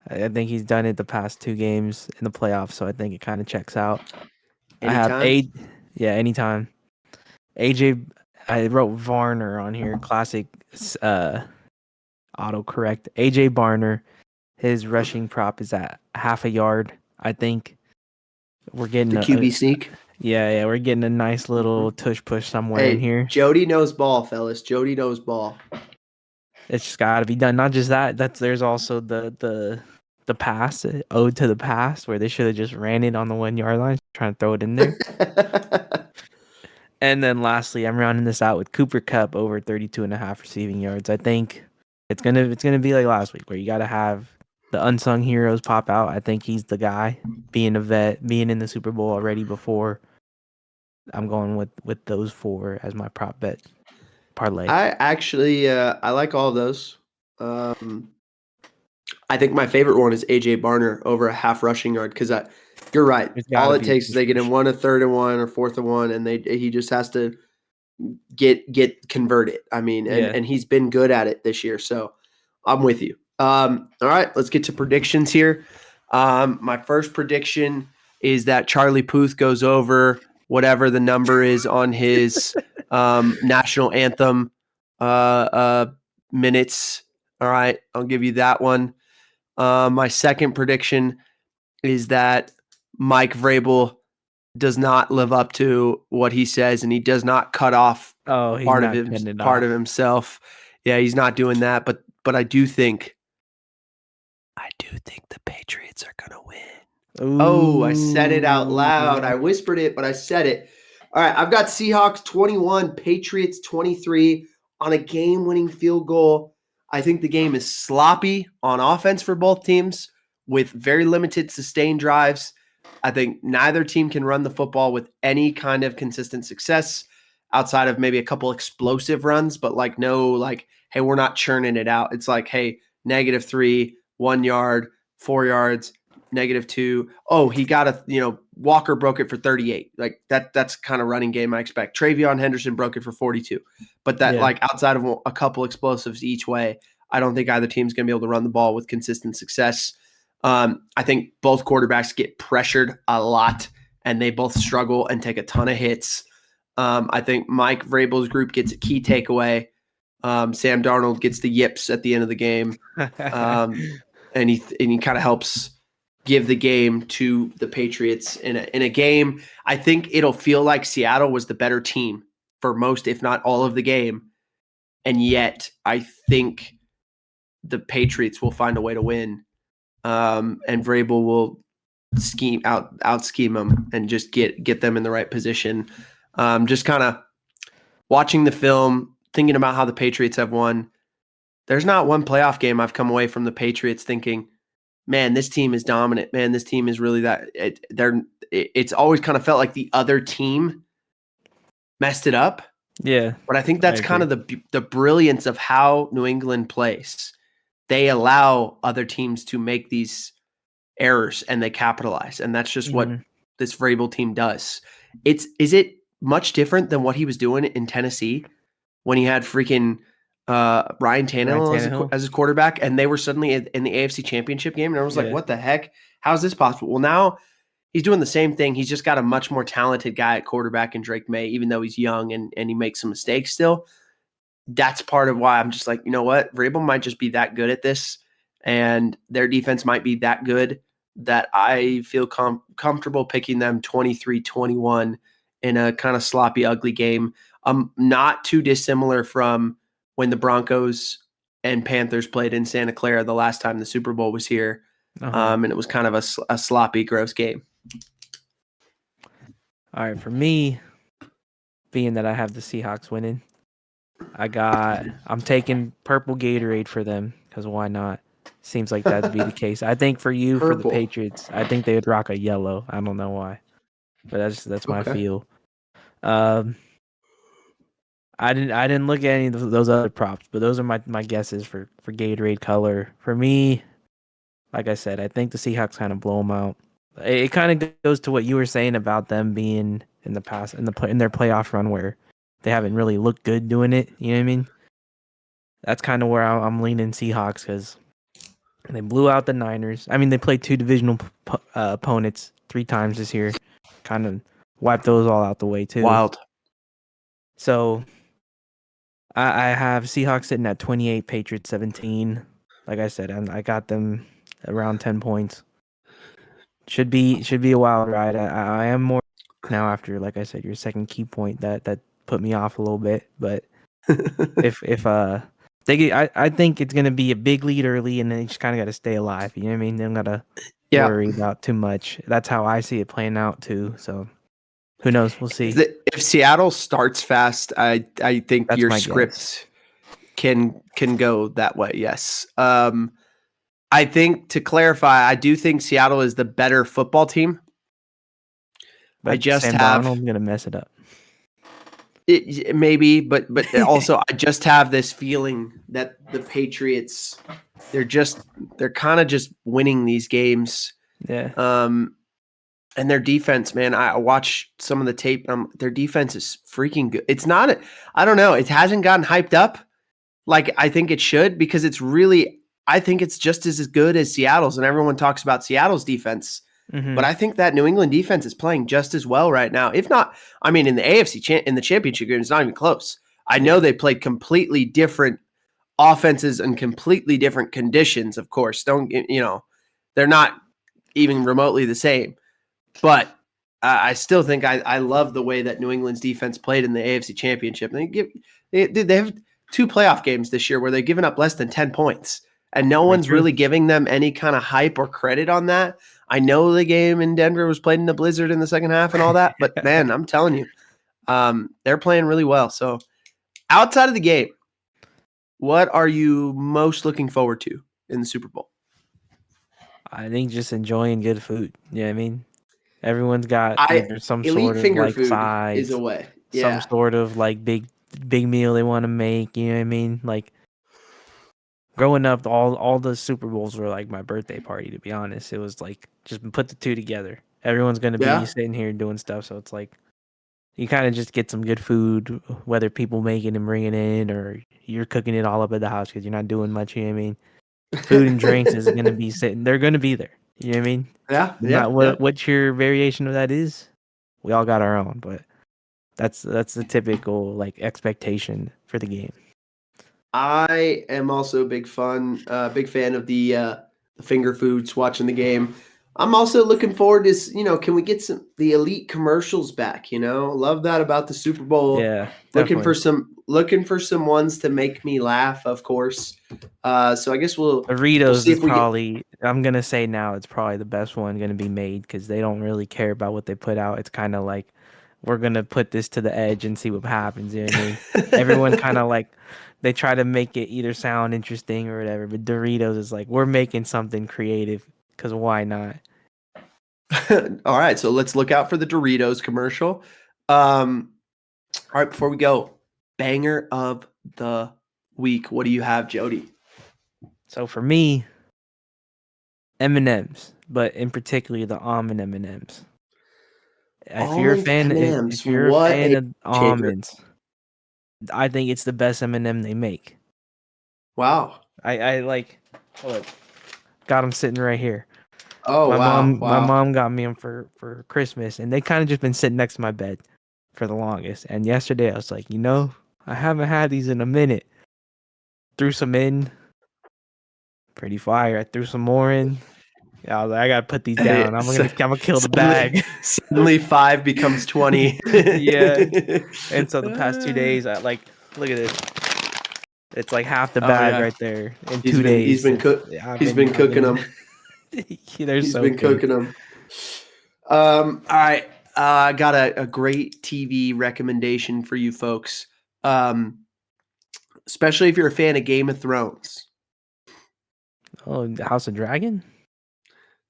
I think he's done it the past 2 games in the playoffs, so I think it kind of checks out. Anytime? Anytime. AJ, I wrote Varner on here, classic autocorrect. AJ Barner, his rushing prop is at half a yard. I think we're getting the QB sneak. Yeah, we're getting a nice little tush push somewhere in here. Jody knows ball, fellas. Jody knows ball. It's just got to be done. Not just that. There's also the pass, ode to the pass, where they should have just ran it on the 1 yard line, trying to throw it in there. And then lastly, I'm rounding this out with Cooper Kupp over 32.5 receiving yards. I think it's gonna be like last week, where you got to have the unsung heroes pop out. I think he's the guy, being a vet, being in the Super Bowl already before. I'm going with those 4 as my prop bet parlay. I actually I like all of those. I think my favorite one is AJ Barner over a half rushing yard because you're right. All it takes is they get in 1, a 3rd and 1, or 4th and 1, and he just has to get converted. I mean, and he's been good at it this year. So I'm with you. All right, let's get to predictions here. My first prediction is that Charlie Puth goes over whatever the number is on his national anthem minutes. All right, I'll give you that one. My second prediction is that Mike Vrabel does not live up to what he says, and he does not cut off Oh, he's part of not him, cutting it part of off. himself. Yeah, he's not doing that. But I do think the Patriots are gonna win. Oh, I said it out loud. I whispered it, but I said it. All right, I've got Seahawks 21, Patriots 23 on a game-winning field goal. I think the game is sloppy on offense for both teams with very limited sustained drives. I think neither team can run the football with any kind of consistent success outside of maybe a couple explosive runs, but hey, we're not churning it out. It's like, hey, -3, 1 yard, 4 yards, -2. Oh, he got Walker broke it for 38. Like that's kind of running game I expect. Travion Henderson broke it for 42. But outside of a couple explosives each way, I don't think either team's going to be able to run the ball with consistent success. I think both quarterbacks get pressured a lot and they both struggle and take a ton of hits. I think Mike Vrabel's group gets a key takeaway. Sam Darnold gets the yips at the end of the game. And he kind of helps give the game to the Patriots in a game. I think it'll feel like Seattle was the better team for most, if not all of the game. And yet I think the Patriots will find a way to win. And Vrabel will out scheme them and just get them in the right position. Just kind of watching the film, thinking about how the Patriots have won. There's not one playoff game I've come away from the Patriots thinking, man, this team is dominant. Man, this team is really that. It's always kind of felt like the other team messed it up. Yeah, but I think that's kind of the brilliance of how New England plays. They allow other teams to make these errors and they capitalize, and that's just what this Vrabel team does. Is it much different than what he was doing in Tennessee when he had freaking Ryan Tannehill as his quarterback, and they were suddenly in the AFC Championship game, and I was like, what the heck? How is this possible? Well, now he's doing the same thing. He's just got a much more talented guy at quarterback in Drake May, even though he's young and he makes some mistakes still. That's part of why I'm just like, you know what? Vrabel might just be that good at this, and their defense might be that good that I feel comfortable picking them 23-21 in a kind of sloppy, ugly game. Not too dissimilar from when the Broncos and Panthers played in Santa Clara the last time the Super Bowl was here. And it was kind of a sloppy, gross game. All right, for me, being that I have the Seahawks winning, I'm taking purple Gatorade for them because why not? Seems like that'd be the case. I think for you, for the Patriots, I think they would rock a yellow. I don't know why, but that's my feel. I didn't look at any of those other props, but those are my guesses for Gatorade color. For me, like I said, I think the Seahawks kind of blow them out. It kind of goes to what you were saying about them being in the past in their playoff run where they haven't really looked good doing it. You know what I mean? That's kind of where I'm leaning Seahawks because they blew out the Niners. I mean, they played two divisional opponents 3 times this year. Kind of wiped those all out the way too. Wild. So I have Seahawks sitting at 28, Patriots 17. Like I said, I got them around 10 points. Should be a wild ride. I am more now after, like I said, your second key point that put me off a little bit. But if I think it's gonna be a big lead early, and then you just kind of got to stay alive. You know what I mean? They don't gotta worry about too much. That's how I see it playing out too. So who knows? We'll see. If Seattle starts fast, I think that's your my script can go that way. Yes. I think, to clarify, I do think Seattle is the better football team. But Sam Darnold's gonna mess it up. Maybe, but also I just have this feeling that the Patriots, they're kind of just winning these games. Yeah. And their defense, man, I watch some of the tape. Their defense is freaking good. It's not, I don't know, it hasn't gotten hyped up like I think it should, because it's really I think it's just as good as Seattle's, and everyone talks about Seattle's defense. But Mm-hmm. I think that New England defense is playing just as well right now. If not, I mean, in the in the championship game, it's not even close. I know they played completely different offenses and completely different conditions. Of course, they're not even remotely the same. But I still think I love the way that New England's defense played in the AFC Championship. They have 2 playoff games this year where they've given up less than 10 points, and no Very one's true. really giving them any kind of hype or credit on that. I know the game in Denver was played in a blizzard in the second half and all that, but man, I'm telling you, they're playing really well. So outside of the game, what are you most looking forward to in the Super Bowl? I think just enjoying good food. You know what I mean? Everyone's got I either some Elite sort of finger like food is a sides, way. some Yeah. sort of like big meal they want to make. You know what I mean? Like growing up, all the Super Bowls were like my birthday party. To be honest, it was like just put the two together. Everyone's gonna be Yeah. sitting here doing stuff, so it's like you kind of just get some good food, whether people make it and bring it in, or you're cooking it all up at the house because you're not doing much. You know what I mean? Food and drinks is gonna be sitting. They're gonna be there. You know what I mean? Yeah, No yeah, matter yeah. what your variation of that is, we all got our own, but that's the typical like expectation for the game. I am also a big fan of the finger foods. Watching the game, I'm also looking forward to can we get the elite commercials back? Love that about the Super Bowl. Yeah, definitely. Looking for some ones to make me laugh, of course. So I guess we'll Doritos see is if we get. probably I'm gonna say now it's probably the best one gonna be made because they don't really care about what they put out. It's kind of like we're gonna put this to the edge and see what happens. You know what I mean? Everyone kind of like they try to make it either sound interesting or whatever, but Doritos is like we're making something creative because why not? All right, so let's look out for the Doritos commercial. All right, before we go, banger of the week. What do you have, Jody? So for me, M&Ms, but in particular the almond M&Ms. If you're a Almond fan, if M&Ms. you're a What fan a of changer! almonds, I think it's the best M&M they make. Wow. I like. Hold up. Got them sitting right here. Oh wow, My wow. mom got me them for Christmas, and they kind of just been sitting next to my bed for the longest. And yesterday I was like, I haven't had these in a minute. Threw some in, pretty fire. I threw some more in. Yeah, I was like, I gotta put these Hey, down. I'm gonna kill the suddenly, bag. suddenly 5 becomes 20. Yeah. And so the past 2 days, I like look at this. It's like half the Oh bag yeah, right there in he's 2 days. he's been I've cooking been. them. They're He's so been good. cooking them. All right. I got a great TV recommendation for you folks. Um, especially if you're a fan of Game of Thrones. Oh, the House of Dragon.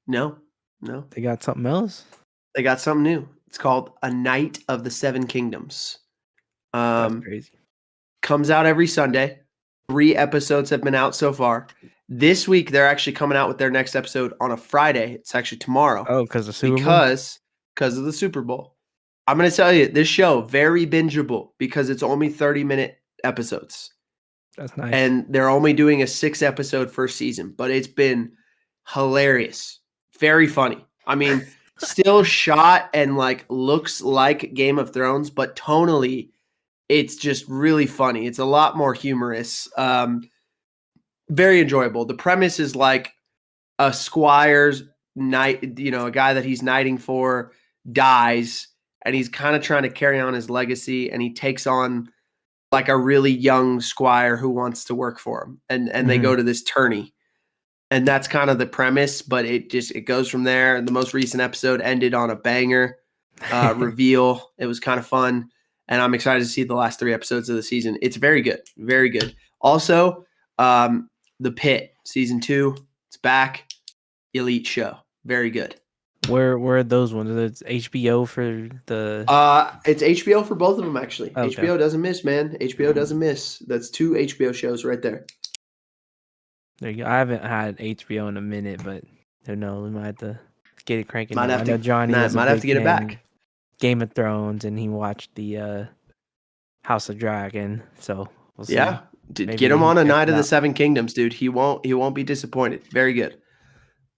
No, no. They got something else. They got something new. It's called A Knight of the Seven Kingdoms. That's Um, crazy. comes out every Sunday. 3 episodes have been out so far. This week, they're actually coming out with their next episode on a Friday. It's actually tomorrow Oh, because the Super Bowl. because of the Super Bowl. I'm going to tell you, this show, very bingeable because it's only 30-minute episodes. That's nice. And they're only doing a 6-episode first season, but it's been hilarious. Very funny. I mean, still shot and like looks like Game of Thrones, but tonally, it's just really funny. It's a lot more humorous. Very enjoyable. The premise is like a squire's knight, a guy that he's knighting for dies, and he's kind of trying to carry on his legacy, and he takes on like a really young squire who wants to work for him, and they go to this tourney, and that's kind of the premise. But it goes from there. The most recent episode ended on a banger reveal. It was kind of fun, and I'm excited to see the last 3 episodes of the season. It's very good, very good. Also, The Pit season 2, it's back. Elite show, very good. Where are those ones? It's HBO for the. It's HBO for both of them actually. Okay. HBO doesn't miss, man. HBO doesn't miss. That's 2 HBO shows right there. There you go. I haven't had HBO in a minute, but who knows? We might have to get it cranking Might up. have I know to, Johnny nah, is a might have to big get it fan of back. Game of Thrones, and he watched the House of Dragon. So We'll see. Yeah. Maybe Get we him can on a check Night it of the out. Seven Kingdoms, dude. He won't be disappointed. Very good.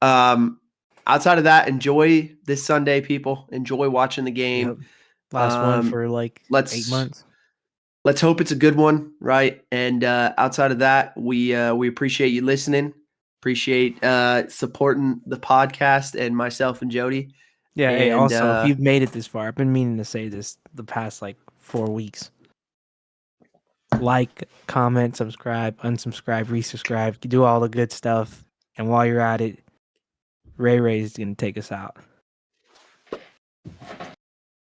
Outside of that, enjoy this Sunday, people. Enjoy watching the Yep. game. Last one for like 8 Let's months. let's hope it's a good one, right? And outside of that, we appreciate you listening. Appreciate supporting the podcast and myself and Jody. Yeah. Hey, And also, if you've made it this far, I've been meaning to say this the past like 4 weeks. Like, comment, subscribe, unsubscribe, resubscribe, do all the good stuff. And while you're at it, Ray is gonna take us out.